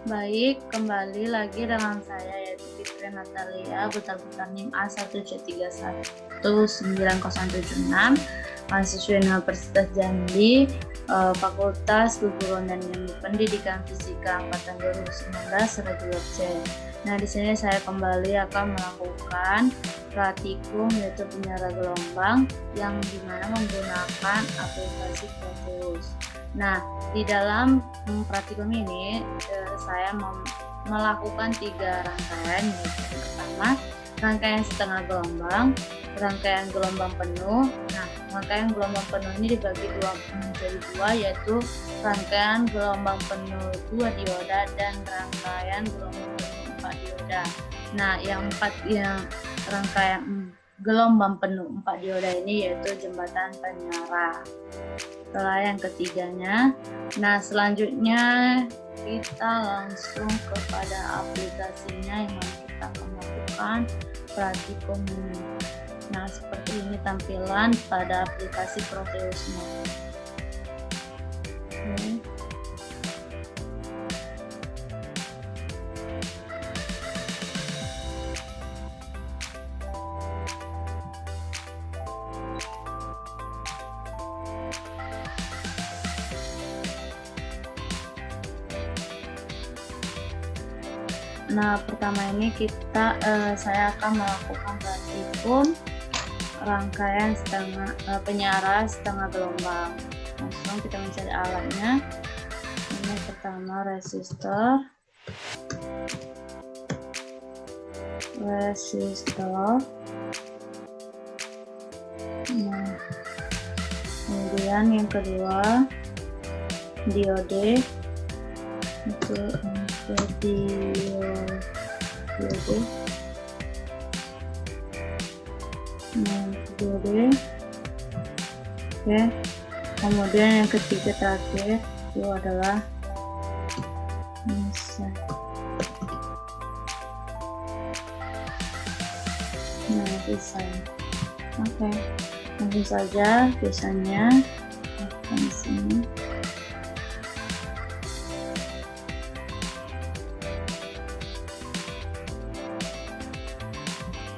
Baik, kembali lagi dengan saya yaitu Fitri Natalia, Buta NIM A1C319076, mahasiswa Universitas Jambi, Fakultas Guguran dan Ilmu Pendidikan Fisika angkatan 2019 reguler C. Nah, di sini saya kembali akan melakukan praktikum yaitu penyara gelombang yang dimana menggunakan aplikasi Proteus. Nah, di dalam praktikum ini saya melakukan 3 rangkaian, yaitu yang pertama rangkaian setengah gelombang, rangkaian gelombang penuh. Nah, rangkaian gelombang penuh ini dibagi menjadi dua, yaitu rangkaian gelombang penuh 2 dioda dan rangkaian gelombang penuh 4 dioda. Nah, yang rangkaian gelombang penuh 4 dioda ini yaitu jembatan penyara. Setelah yang ketiganya, nah selanjutnya kita langsung kepada aplikasinya yang mana kita akan melakukan praktikum ini. Nah, seperti ini tampilan pada aplikasi Proteusnya. Oke. Nah, pertama ini saya akan melakukan praktikum rangkaian penyara setengah gelombang. Langsung kita mencari alatnya. Ini pertama resistor. Nah, kemudian yang kedua diode. Itu diode. Nah, diode. Oke. Kemudian yang ketiga terakhir itu adalah MOSFET. Nah, desain. Oke. Langsung saja desainnya di sini.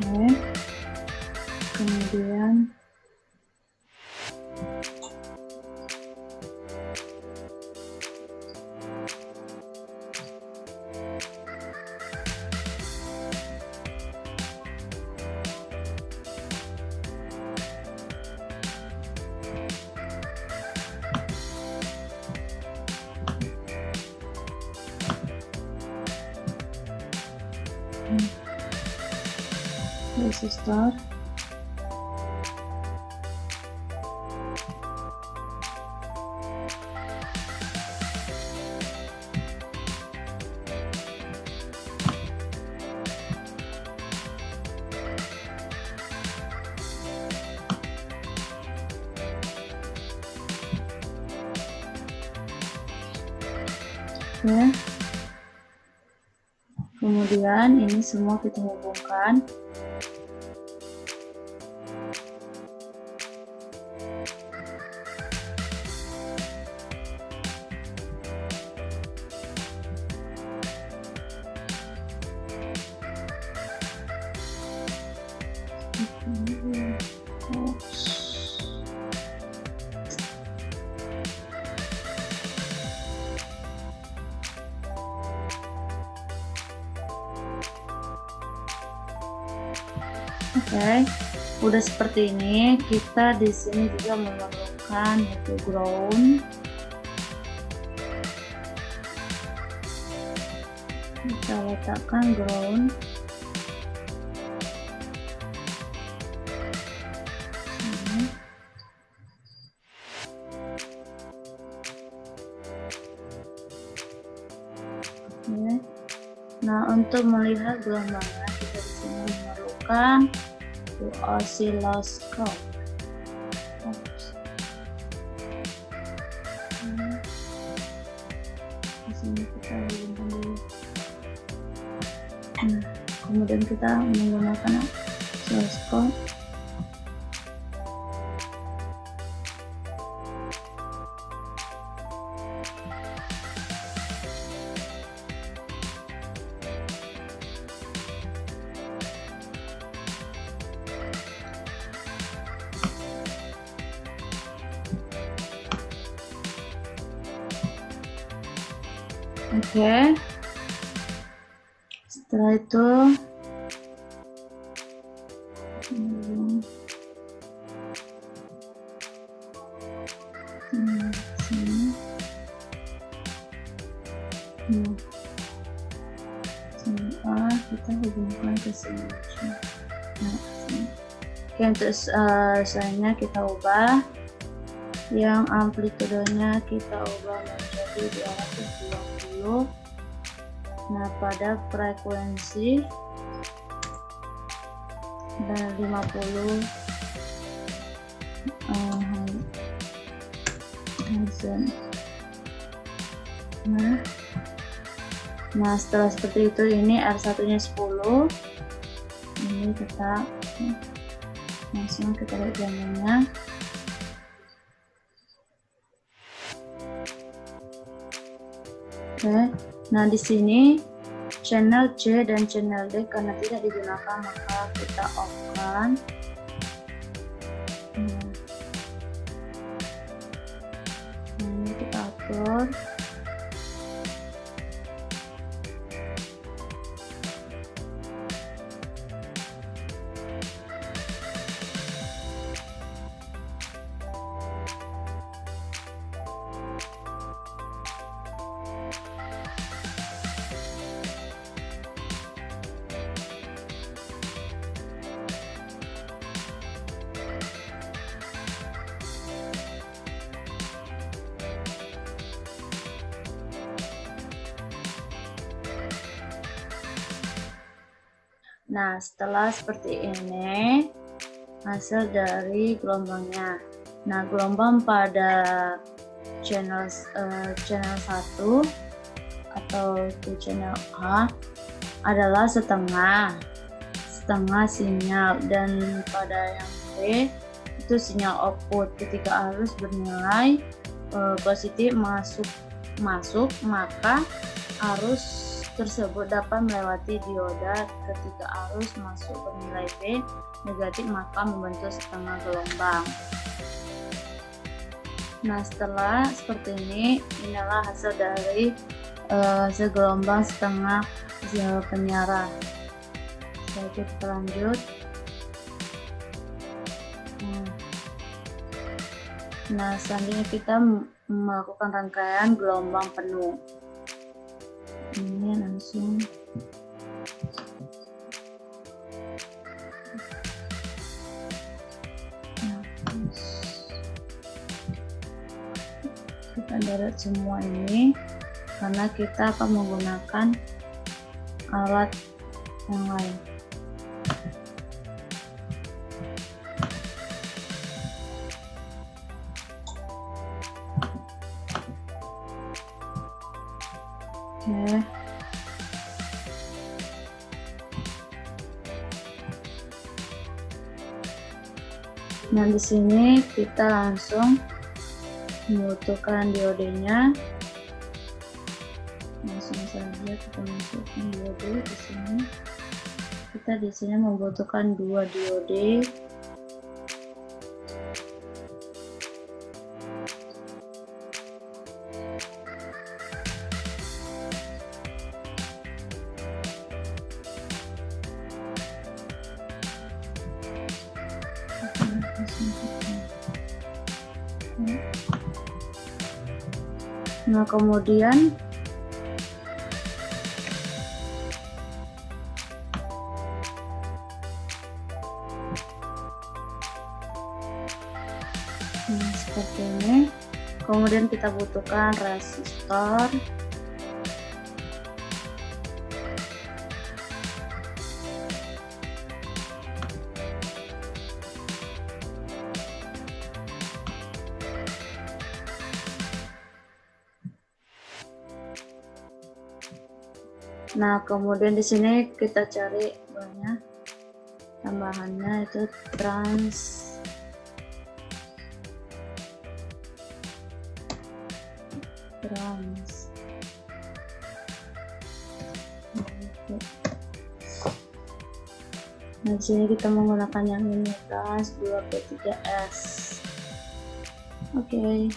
Oke. Kemudian resistor. Ya. Kemudian ini semua kita hubungkan. Oke, udah seperti ini. Kita di sini juga memerlukan yaitu ground. Kita letakkan ground. Oke. Nah, untuk melihat gelombangnya kita di sini memerlukan oscilloscope. Di sini kita hubungkan dulu. Nah, kemudian kita menggunakan oscilloscope. Oke. Setelah itu sini. Sini A kita hubungkan ke sini. Nah, sini. Oke, untuk selanjutnya kita ubah yang amplitudenya kita ubah menjadi 220. Nah, pada frekuensi dan 50 Hz. Nah, setelah seperti itu, ini R1 nya 10, ini tetap langsung kita lihat jamnya. Oke, nah di sini channel C dan channel D karena tidak digunakan maka kita off-kan. Nah, ini kita atur. Nah, setelah seperti ini hasil dari gelombangnya. Nah, gelombang pada channel 1 atau itu channel A adalah setengah sinyal, dan pada yang B itu sinyal output. Ketika arus bernilai positif masuk maka arus tersebut dapat melewati dioda. Ketika arus masuk bernilai B negatif maka membentuk setengah gelombang. Nah, setelah seperti ini, inilah hasil dari hasil gelombang setengah penyiaran. Oke, kita lanjut. Nah, selanjutnya kita melakukan rangkaian gelombang penuh. Ini langsung kita direct semua ini karena kita akan menggunakan alat yang lain. Oke. Nah, di sini kita langsung membutuhkan diodenya. Langsung saja kita masukkan diode di sini. Kita di sini membutuhkan 2 diode. Nah, kemudian seperti ini. Kemudian kita butuhkan resistor. Nah, kemudian di sini kita cari banyak tambahannya itu trans. Nah, di sini kita menggunakan yang ini trans 2P3S. Oke.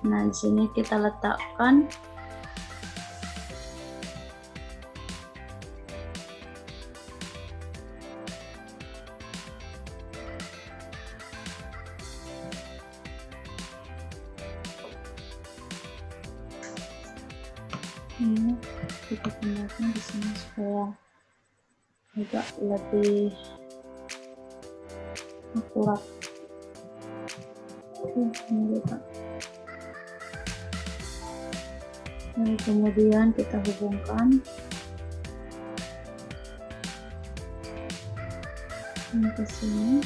Nah, di sini kita letakkan ini, kita pindahkan di sini supaya agak lebih akurat. Oke, ini kita. Dan kemudian kita hubungkan ini ke sini.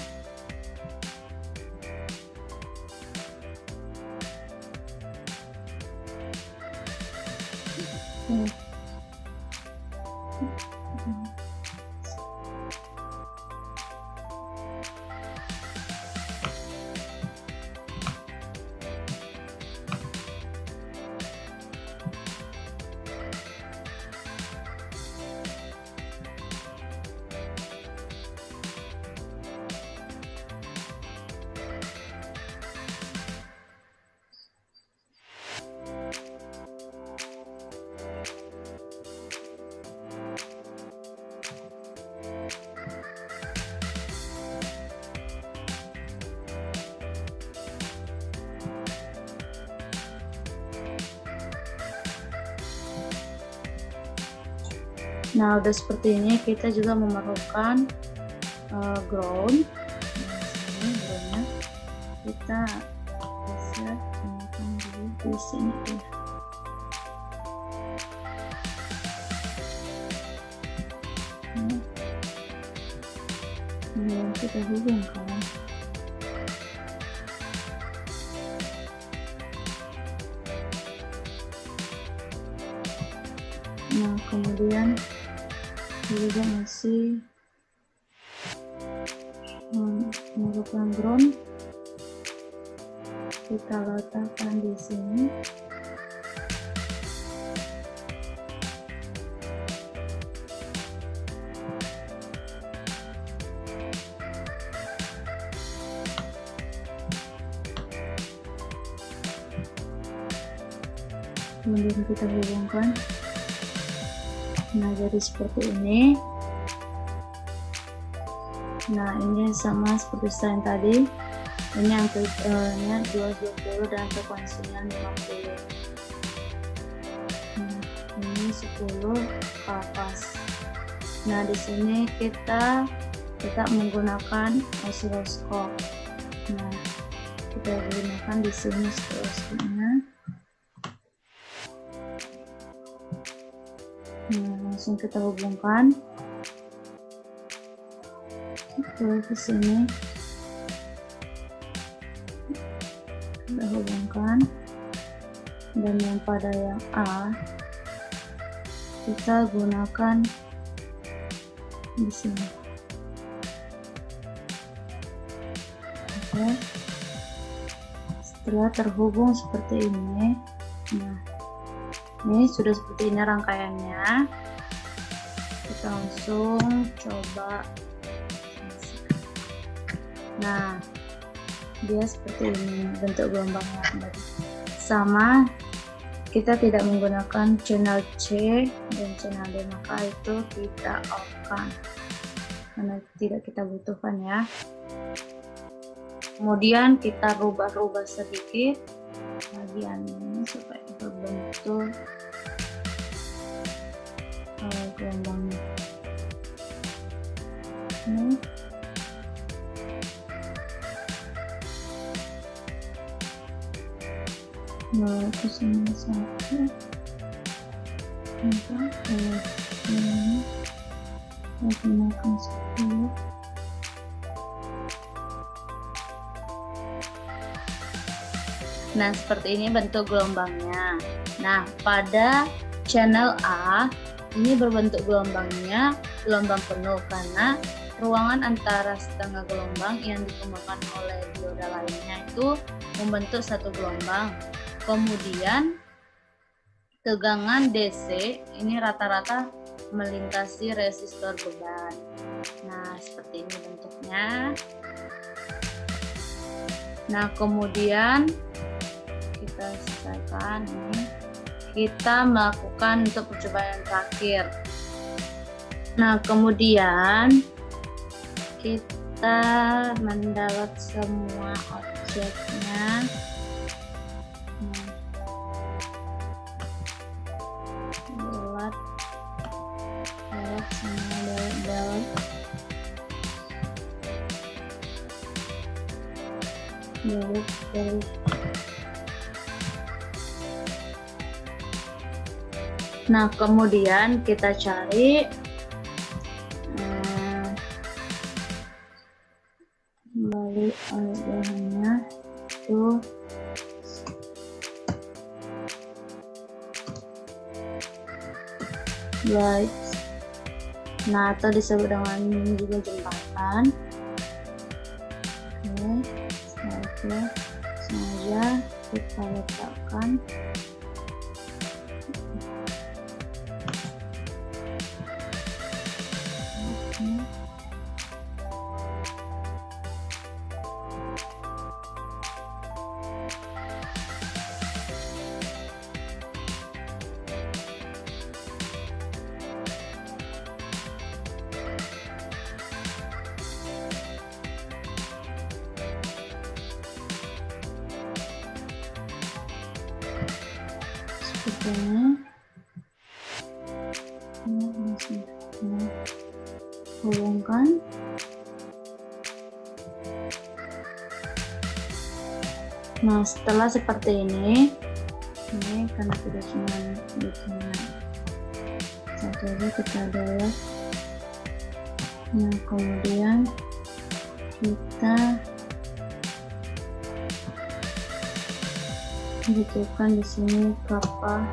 Nah, udah seperti ini, kita juga memerlukan ground. Nah, sini groundnya kita bisa gunakan dulu di sini ya. Kemudian kita hubungkan. Nah, kemudian juga masih memerlukan ground, kita letakkan di sini. Kemudian kita hubungkan. Nah, jadi seperti ini. Nah, ini sama seperti yang tadi. Ini amplitude-nya 220 dan frekuensinya 50. Nah, ini 10 ke atas. Nah, di sini kita menggunakan osiloskop. Nah, kita gunakan di sini osiloskopnya. Nah, langsung kita hubungkan ke sini. Kita hubungkan, dan yang pada yang A kita gunakan di sini. Oke. Setelah terhubung seperti ini, nah ini sudah seperti ini rangkaiannya. Kita langsung coba. Nah, dia seperti ini bentuk gelombangnya. Sama, kita tidak menggunakan channel C dan channel D, maka itu kita off-kan karena tidak kita butuhkan ya. Kemudian kita rubah-rubah sedikit bagian ini supaya berbentuk gelombangnya. Ini ke sini satu, empat, ini gunakan 10. Nah, seperti ini bentuk gelombangnya. Nah, pada channel A ini berbentuk gelombangnya gelombang penuh karena ruangan antara setengah gelombang yang dikembangkan oleh dioda lainnya itu membentuk satu gelombang. Kemudian tegangan DC ini rata-rata melintasi resistor beban. Nah, seperti ini bentuknya. Nah, kemudian kita kita selesaikan ini. Kita melakukan untuk percobaan yang terakhir. Nah, kemudian kita mendownload semua objeknya. Download semua, download. Nah, kemudian kita cari kembali bahannya itu lights. Nah, atau disebut dengan juga jembatan. Oke, selanjutnya sengaja kita letakkan seperti ini. Hubungkan. Nah, setelah seperti ini karena tidak cuma satu aja, kita download. Nah, kemudian kita butuhkan di sini kapasitor.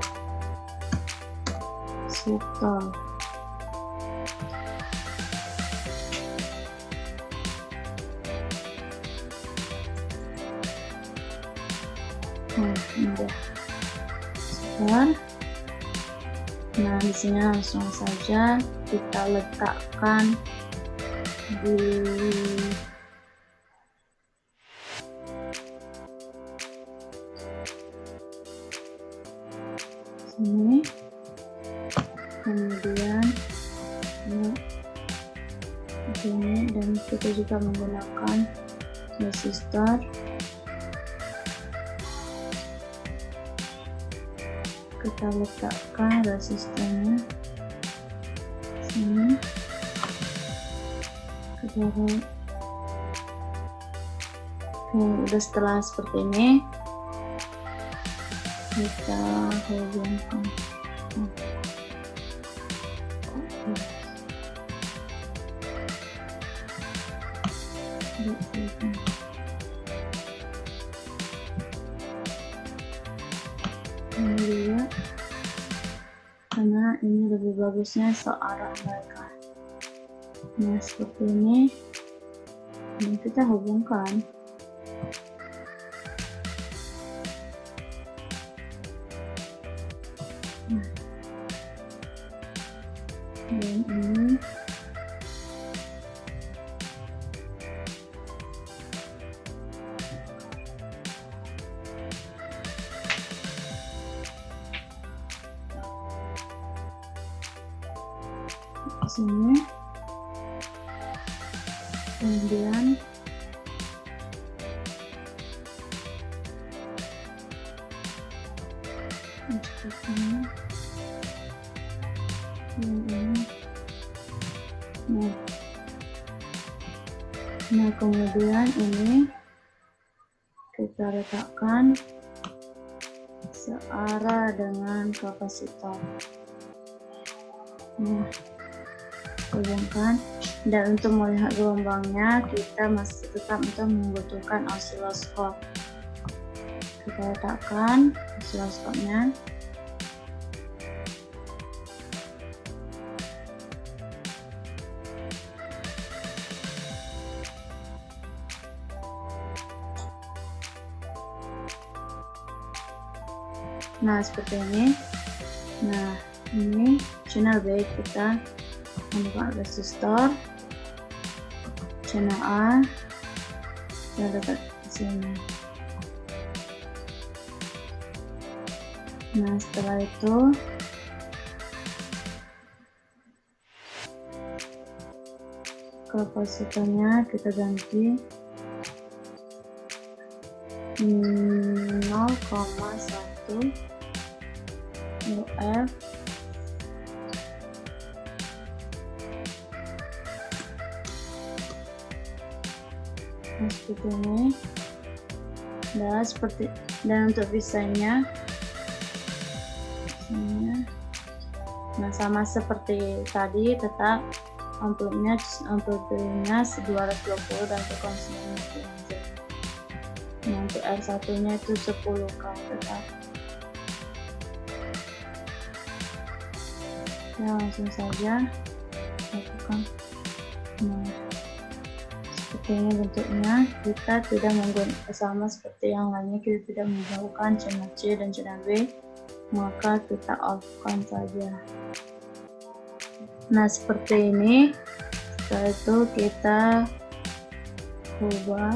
Udah sebentar. Nah, di sini langsung saja kita letakkan di sini. Kemudian ini, dan kita juga menggunakan resistor. Kita letakkan resistornya sini ke dalam. Udah, setelah seperti ini kita hubungkan. Ini juga karena ini lebih bagusnya searah mereka. Nah, seperti ini, dan kita hubungkan. Nah, dan ini sini. Kemudian ini. Nah, kemudian ini kita letakkan searah dengan kapasitor. Nah, hubungkan. Dan untuk melihat gelombangnya, kita masih tetap membutuhkan osiloskop. Kita letakkan osiloskopnya. Nah, seperti ini. Nah, ini channel B, kita membuka resistor channel A, kita letak di sini. Nah, setelah itu kapasitornya kita ganti 0,1 UF seperti ini. Dan untuk visanya nah sama seperti tadi, tetap amplopnya 220 dan konsumennya 7. Nah, untuk R1 nya itu 10K tetap. Ya, langsung saja lakukan. Nah, seperti ini bentuknya. Kita tidak menggunakan sama seperti yang lainnya, kita tidak menggunakan channel C dan channel B, maka kita off-kan saja. Nah, seperti ini. Setelah itu kita ubah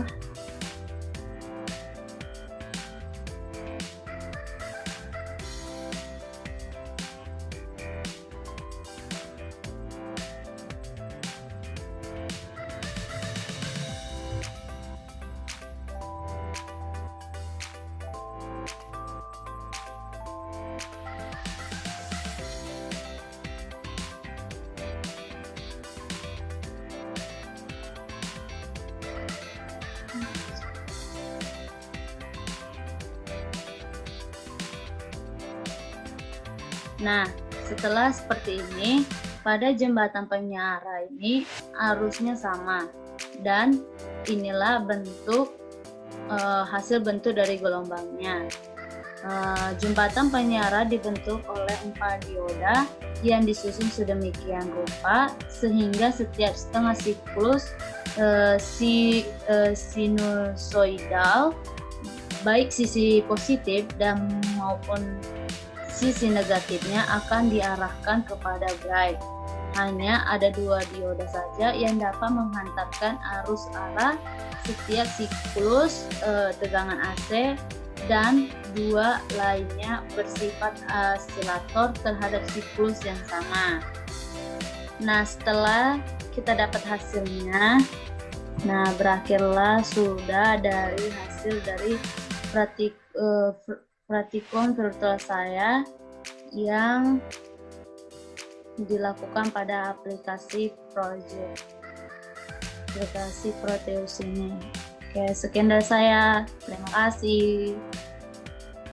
Nah, setelah seperti ini, pada jembatan penyiara ini arusnya sama, dan inilah bentuk hasil bentuk dari gelombangnya. Jembatan penyiara dibentuk oleh 4 dioda yang disusun sedemikian rupa sehingga setiap setengah siklus sinusoidal, baik sisi positif dan maupun sisi negatifnya akan diarahkan kepada bright. Hanya ada 2 dioda saja yang dapat menghantarkan arus arah setiap siklus tegangan AC, dan 2 lainnya bersifat oscillator terhadap siklus yang sama. Nah, setelah kita dapat hasilnya, nah berakhirlah sudah dari hasil dari praktikum virtual saya yang dilakukan pada aplikasi Proteus ini. Oke, sekian dari saya. Terima kasih.